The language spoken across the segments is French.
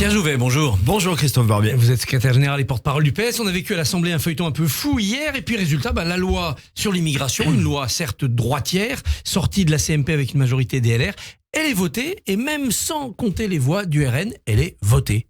Pierre Jouvet, bonjour. Bonjour Christophe Barbier. Vous êtes secrétaire général et porte-parole du PS. On a vécu à l'Assemblée un feuilleton un peu fou hier. Et puis résultat, la loi sur l'immigration, une loi certes droitière, sortie de la CMP avec une majorité des LR, elle est votée. Et même sans compter les voix du RN, elle est votée.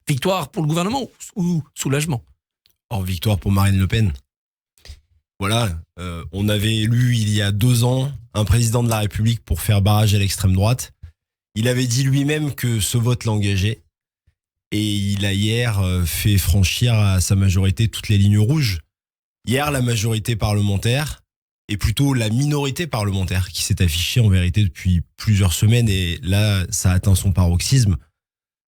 Victoire pour le gouvernement ou soulagement? Victoire pour Marine Le Pen. Voilà, on avait élu il y a 2 ans un président de la République pour faire barrage à l'extrême droite. Il avait dit lui-même que ce vote l'engageait. Et il a hier fait franchir à sa majorité toutes les lignes rouges. Hier, la majorité parlementaire, et plutôt la minorité parlementaire qui s'est affichée en vérité depuis plusieurs semaines, et là, ça a atteint son paroxysme,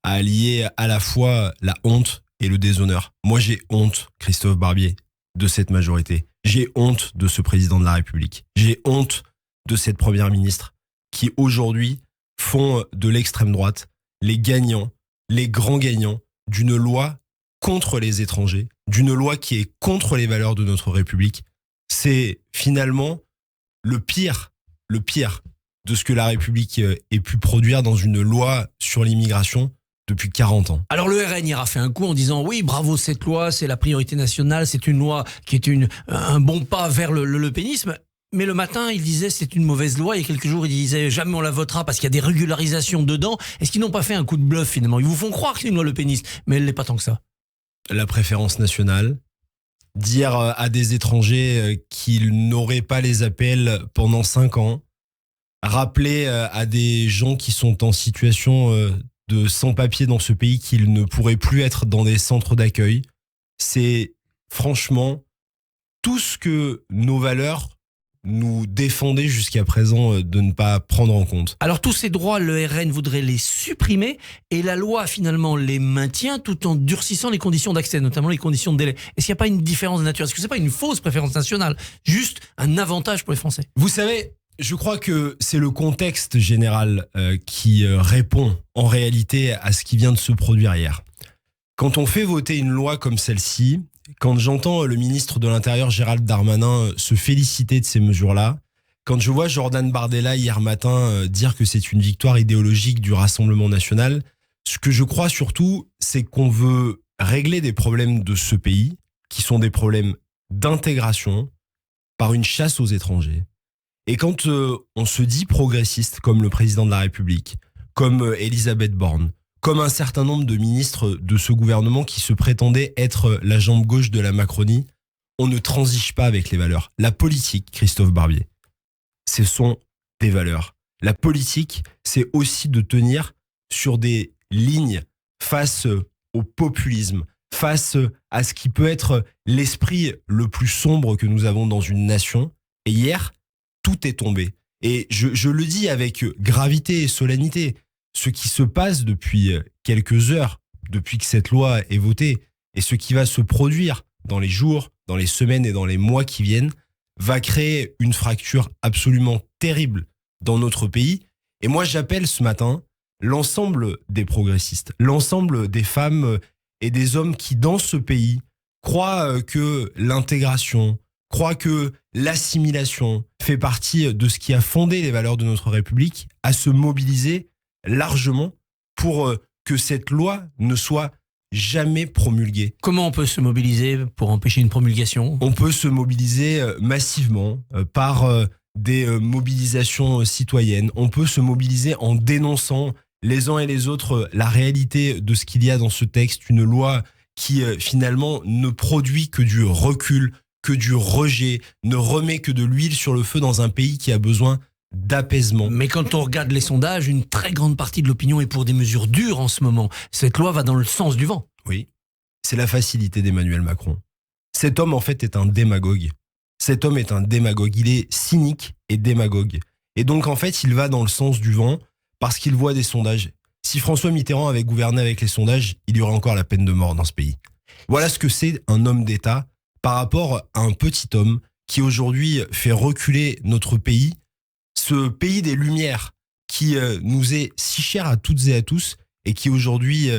a allié à la fois la honte et le déshonneur. Moi, j'ai honte, Christophe Barbier, de cette majorité. J'ai honte de ce président de la République. J'ai honte de cette première ministre qui, aujourd'hui, font de l'extrême droite les gagnants, les grands gagnants d'une loi contre les étrangers, d'une loi qui est contre les valeurs de notre République. C'est finalement le pire de ce que la République ait pu produire dans une loi sur l'immigration depuis 40 ans. Alors le RN ira fait un coup en disant oui, bravo cette loi, c'est la priorité nationale, c'est une loi qui est un bon pas vers le pénisme. Mais le matin, il disait c'est une mauvaise loi. Il y a quelques jours, il disait jamais on la votera parce qu'il y a des régularisations dedans. Est-ce qu'ils n'ont pas fait un coup de bluff finalement? Ils vous font croire que c'est une loi Le Peniste, mais elle n'est pas tant que ça. La préférence nationale, dire à des étrangers qu'ils n'auraient pas les APL pendant 5 ans, rappeler à des gens qui sont en situation de sans-papiers dans ce pays qu'ils ne pourraient plus être dans des centres d'accueil, c'est franchement tout ce que nos valeurs nous défendaient jusqu'à présent de ne pas prendre en compte. Alors tous ces droits, le RN voudrait les supprimer et la loi finalement les maintient tout en durcissant les conditions d'accès, notamment les conditions de délai. Est-ce qu'il n'y a pas une différence de nature? Est-ce que c'est pas une fausse préférence nationale? Juste un avantage pour les Français? Vous savez, je crois que c'est le contexte général qui répond en réalité à ce qui vient de se produire hier. Quand on fait voter une loi comme celle-ci, quand j'entends le ministre de l'Intérieur Gérald Darmanin se féliciter de ces mesures-là, quand je vois Jordan Bardella hier matin dire que c'est une victoire idéologique du Rassemblement national, ce que je crois surtout, c'est qu'on veut régler des problèmes de ce pays, qui sont des problèmes d'intégration, par une chasse aux étrangers. Et quand on se dit progressiste, comme le président de la République, comme Elisabeth Borne, comme un certain nombre de ministres de ce gouvernement qui se prétendaient être la jambe gauche de la Macronie, on ne transige pas avec les valeurs. La politique, Christophe Barbier, ce sont des valeurs. La politique, c'est aussi de tenir sur des lignes face au populisme, face à ce qui peut être l'esprit le plus sombre que nous avons dans une nation. Et hier, tout est tombé. Et je le dis avec gravité et solennité. Ce qui se passe depuis quelques heures, depuis que cette loi est votée, et ce qui va se produire dans les jours, dans les semaines et dans les mois qui viennent, va créer une fracture absolument terrible dans notre pays. Et moi, j'appelle ce matin l'ensemble des progressistes, l'ensemble des femmes et des hommes qui, dans ce pays, croient que l'intégration, croient que l'assimilation fait partie de ce qui a fondé les valeurs de notre République, à se mobiliser largement pour que cette loi ne soit jamais promulguée. Comment on peut se mobiliser pour empêcher une promulgation? On peut se mobiliser massivement par des mobilisations citoyennes. On peut se mobiliser en dénonçant les uns et les autres la réalité de ce qu'il y a dans ce texte, une loi qui finalement ne produit que du recul, que du rejet, ne remet que de l'huile sur le feu dans un pays qui a besoin d'apaisement. Mais quand on regarde les sondages, une très grande partie de l'opinion est pour des mesures dures en ce moment. Cette loi va dans le sens du vent. Oui, c'est la facilité d'Emmanuel Macron. Cet homme, en fait, est un démagogue. Cet homme est un démagogue. Il est cynique et démagogue. Et donc, en fait, il va dans le sens du vent parce qu'il voit des sondages. Si François Mitterrand avait gouverné avec les sondages, il y aurait encore la peine de mort dans ce pays. Voilà ce que c'est un homme d'État par rapport à un petit homme qui aujourd'hui fait reculer notre pays, ce pays des Lumières qui nous est si cher à toutes et à tous et qui aujourd'hui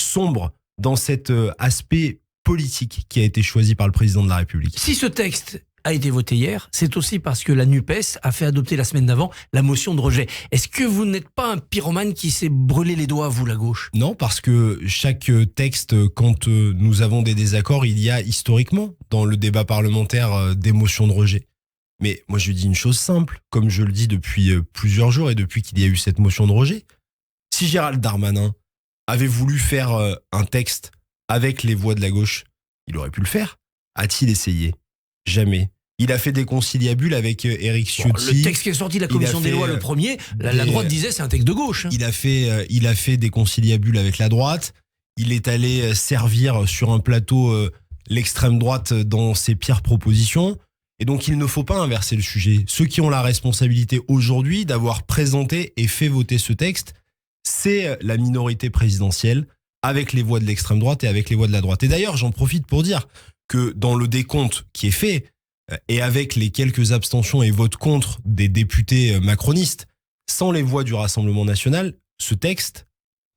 sombre dans cet aspect politique qui a été choisi par le président de la République. Si ce texte a été voté hier, c'est aussi parce que la NUPES a fait adopter la semaine d'avant la motion de rejet. Est-ce que vous n'êtes pas un pyromane qui s'est brûlé les doigts, vous, la gauche ? Non, parce que chaque texte, quand nous avons des désaccords, il y a historiquement dans le débat parlementaire des motions de rejet. Mais moi, je dis une chose simple, comme je le dis depuis plusieurs jours et depuis qu'il y a eu cette motion de rejet. Si Gérald Darmanin avait voulu faire un texte avec les voix de la gauche, il aurait pu le faire. A-t-il essayé ? Jamais. Il a fait des conciliabules avec Éric Ciotti. Le texte qui est sorti de la commission des lois, le premier, la droite disait c'est un texte de gauche. Il a fait des conciliabules avec la droite. Il est allé servir sur un plateau l'extrême droite dans ses pires propositions. Et donc il ne faut pas inverser le sujet. Ceux qui ont la responsabilité aujourd'hui d'avoir présenté et fait voter ce texte, c'est la minorité présidentielle avec les voix de l'extrême droite et avec les voix de la droite. Et d'ailleurs, j'en profite pour dire que dans le décompte qui est fait, et avec les quelques abstentions et votes contre des députés macronistes, sans les voix du Rassemblement national, ce texte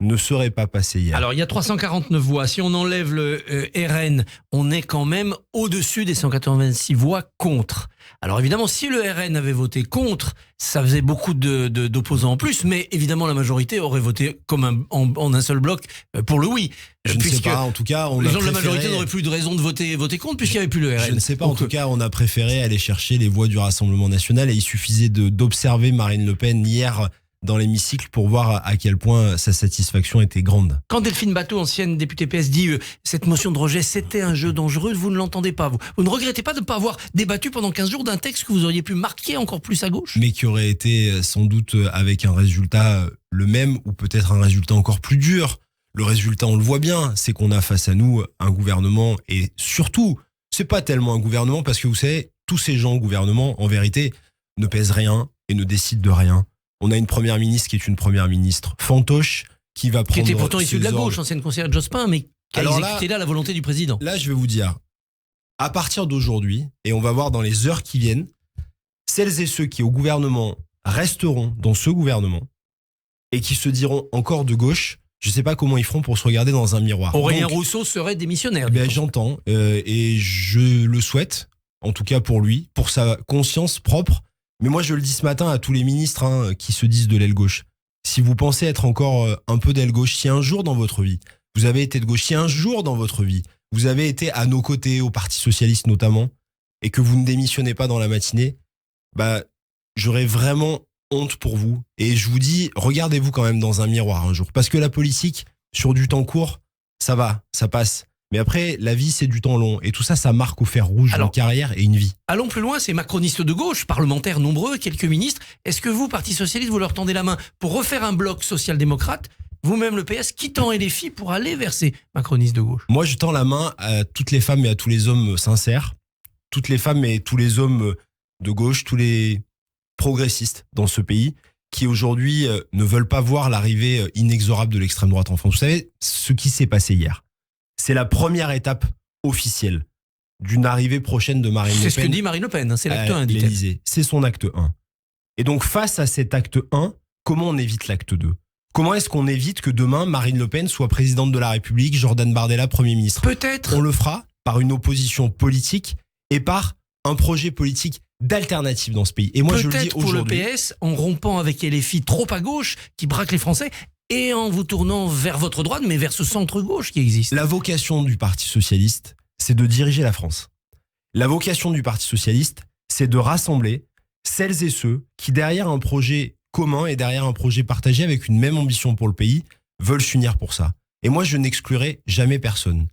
ne serait pas passé hier. Alors, il y a 349 voix. Si on enlève le RN, on est quand même au-dessus des 186 voix contre. Alors, évidemment, si le RN avait voté contre, ça faisait beaucoup d'opposants en plus, mais évidemment, la majorité aurait voté comme en un seul bloc pour le oui. Je ne sais pas, en tout cas, les gens de la majorité n'auraient plus de raison de voter contre puisqu'il n'y avait plus le RN. Je ne sais pas, en tout cas, on a préféré aller chercher les voix du Rassemblement national et il suffisait d'observer Marine Le Pen hier dans l'hémicycle pour voir à quel point sa satisfaction était grande. Quand Delphine Batho, ancienne députée PS, dit cette motion de rejet, c'était un jeu dangereux, vous ne l'entendez pas. Vous ne regrettez pas de ne pas avoir débattu pendant 15 jours d'un texte que vous auriez pu marquer encore plus à gauche ? Mais qui aurait été sans doute avec un résultat le même ou peut-être un résultat encore plus dur. Le résultat, on le voit bien, c'est qu'on a face à nous un gouvernement et surtout, c'est pas tellement un gouvernement parce que vous savez, tous ces gens au gouvernement, en vérité, ne pèsent rien et ne décident de rien. On a une première ministre qui est une première ministre fantoche qui va prendre. Qui était pourtant issue de la gauche, ancienne conseillère de Jospin, mais qui a exécuté là la volonté du président. Là, je vais vous dire, à partir d'aujourd'hui, et on va voir dans les heures qui viennent, celles et ceux qui au gouvernement resteront dans ce gouvernement et qui se diront encore de gauche, je ne sais pas comment ils feront pour se regarder dans un miroir. Aurélien Rousseau serait démissionnaire. J'entends et je le souhaite, en tout cas pour lui, pour sa conscience propre. Mais moi, je le dis ce matin à tous les ministres qui se disent de l'aile gauche. Si vous pensez être encore un peu d'aile gauche, si un jour dans votre vie, vous avez été de gauche, si un jour dans votre vie, vous avez été à nos côtés, au Parti Socialiste notamment, et que vous ne démissionnez pas dans la matinée, j'aurais vraiment honte pour vous. Et je vous dis, regardez-vous quand même dans un miroir un jour. Parce que la politique, sur du temps court, ça va, ça passe. Mais après, la vie, c'est du temps long. Et tout ça, ça marque au fer rouge une carrière et une vie. Allons plus loin, ces macronistes de gauche, parlementaires nombreux, quelques ministres. Est-ce que vous, Parti Socialiste, vous leur tendez la main pour refaire un bloc social-démocrate, vous-même le PS, quittant LFI pour aller vers ces macronistes de gauche ? Moi, je tends la main à toutes les femmes et à tous les hommes sincères, toutes les femmes et tous les hommes de gauche, tous les progressistes dans ce pays, qui aujourd'hui ne veulent pas voir l'arrivée inexorable de l'extrême droite en France. Vous savez, ce qui s'est passé hier, c'est la première étape officielle d'une arrivée prochaine de Marine Le Pen. C'est ce que dit Marine Le Pen, c'est l'acte 1, dit-elle. C'est son acte 1. Et donc, face à cet acte 1, comment on évite l'acte 2 ? Comment est-ce qu'on évite que demain, Marine Le Pen soit présidente de la République, Jordan Bardella, Premier ministre ? Peut-être. On le fera par une opposition politique et par un projet politique d'alternative dans ce pays. Et moi, je le dis aujourd'hui. Peut-être pour le PS, en rompant avec LFI trop à gauche, qui braque les Français, et en vous tournant vers votre droite, mais vers ce centre-gauche qui existe. La vocation du Parti Socialiste, c'est de diriger la France. La vocation du Parti Socialiste, c'est de rassembler celles et ceux qui, derrière un projet commun et derrière un projet partagé avec une même ambition pour le pays, veulent s'unir pour ça. Et moi, je n'exclurai jamais personne,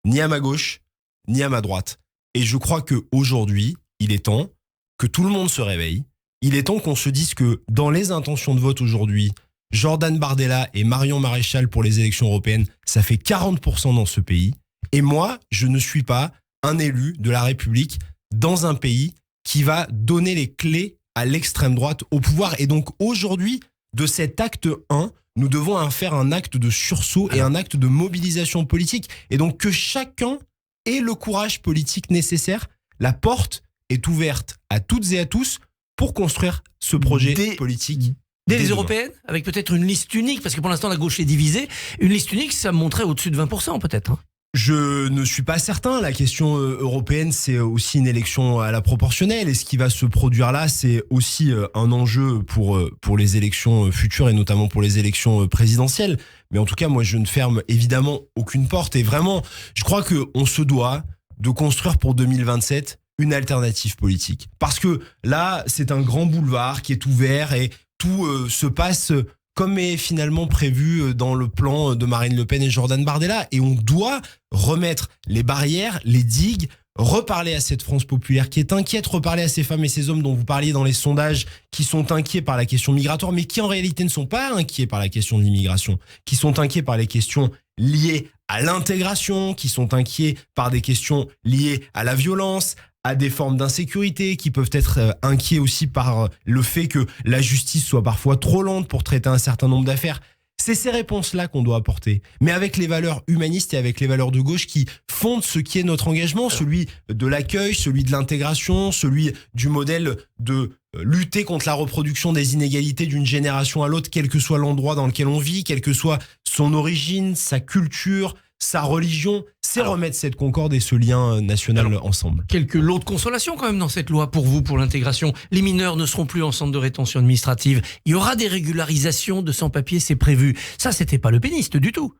ni à ma gauche, ni à ma droite. Et je crois qu'aujourd'hui, il est temps que tout le monde se réveille. Il est temps qu'on se dise que dans les intentions de vote aujourd'hui, Jordan Bardella et Marion Maréchal pour les élections européennes, ça fait 40% dans ce pays. Et moi, je ne suis pas un élu de la République dans un pays qui va donner les clés à l'extrême droite au pouvoir. Et donc aujourd'hui, de cet acte 1, nous devons en faire un acte de sursaut et un acte de mobilisation politique. Et donc que chacun ait le courage politique nécessaire. La porte est ouverte à toutes et à tous pour construire ce projet politique. Dès les européennes, avec peut-être une liste unique, parce que pour l'instant la gauche est divisée, une liste unique, ça monterait au-dessus de 20% peut-être. Je ne suis pas certain. La question européenne, c'est aussi une élection à la proportionnelle. Et ce qui va se produire là, c'est aussi un enjeu pour les élections futures et notamment pour les élections présidentielles. Mais en tout cas, moi, je ne ferme évidemment aucune porte. Et vraiment, je crois qu'on se doit de construire pour 2027 une alternative politique. Parce que là, c'est un grand boulevard qui est ouvert et tout se passe comme est finalement prévu dans le plan de Marine Le Pen et Jordan Bardella. Et on doit remettre les barrières, les digues, reparler à cette France populaire qui est inquiète, reparler à ces femmes et ces hommes dont vous parliez dans les sondages, qui sont inquiets par la question migratoire, mais qui en réalité ne sont pas inquiets par la question de l'immigration, qui sont inquiets par les questions liées à l'intégration, qui sont inquiets par des questions liées à la violence, à des formes d'insécurité, qui peuvent être inquiets aussi par le fait que la justice soit parfois trop lente pour traiter un certain nombre d'affaires. C'est ces réponses-là qu'on doit apporter, mais avec les valeurs humanistes et avec les valeurs de gauche qui fondent ce qui est notre engagement, celui de l'accueil, celui de l'intégration, celui du modèle de lutter contre la reproduction des inégalités d'une génération à l'autre, quel que soit l'endroit dans lequel on vit, quelle que soit son origine, sa culture, sa religion, c'est remettre cette concorde et ce lien national ensemble. Quelques lots de consolation quand même dans cette loi pour vous, pour l'intégration. Les mineurs ne seront plus en centre de rétention administrative. Il y aura des régularisations de sans-papiers, c'est prévu. Ça, c'était pas le péniste du tout.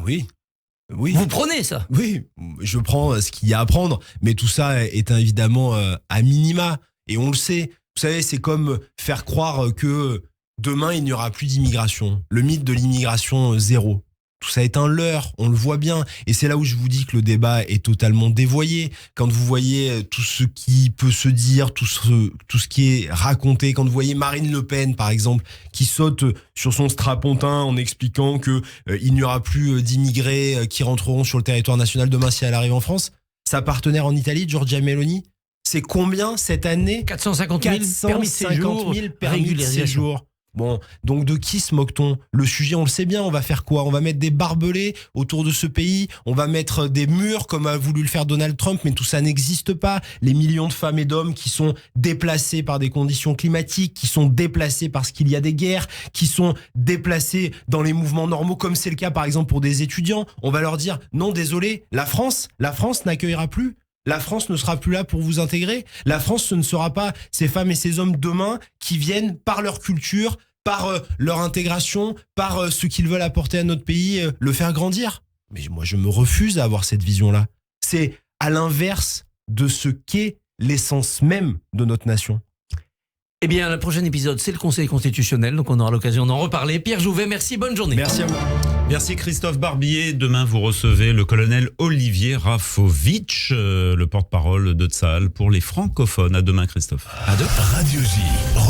Oui. Oui. Vous prenez ça? Oui, je prends ce qu'il y a à prendre, mais tout ça est évidemment à minima. Et on le sait. Vous savez, c'est comme faire croire que demain, il n'y aura plus d'immigration. Le mythe de l'immigration zéro. Tout ça est un leurre, on le voit bien. Et c'est là où je vous dis que le débat est totalement dévoyé. Quand vous voyez tout ce qui peut se dire, tout ce qui est raconté, quand vous voyez Marine Le Pen, par exemple, qui saute sur son strapontin en expliquant que il n'y aura plus d'immigrés qui rentreront sur le territoire national demain si elle arrive en France. Sa partenaire en Italie, Giorgia Meloni, c'est combien cette année? 450 000 permis de séjour. Bon, donc de qui se moque-t-on? Le sujet, on le sait bien, on va faire quoi? On va mettre des barbelés autour de ce pays, on va mettre des murs comme a voulu le faire Donald Trump, mais tout ça n'existe pas. Les millions de femmes et d'hommes qui sont déplacés par des conditions climatiques, qui sont déplacés parce qu'il y a des guerres, qui sont déplacés dans les mouvements normaux, comme c'est le cas par exemple pour des étudiants, on va leur dire non, désolé, la France n'accueillera plus. La France ne sera plus là pour vous intégrer. La France, ce ne sera pas ces femmes et ces hommes demain qui viennent par leur culture, par leur intégration, par ce qu'ils veulent apporter à notre pays, le faire grandir. Mais moi, je me refuse à avoir cette vision-là. C'est à l'inverse de ce qu'est l'essence même de notre nation. Eh bien, le prochain épisode, c'est le Conseil constitutionnel, donc on aura l'occasion d'en reparler. Pierre Jouvet, merci, bonne journée. Merci à vous. Merci Christophe Barbier. Demain, vous recevez le colonel Olivier Rafovitch, le porte-parole de Tsahal pour les francophones. À demain, Christophe. À demain. Radio J.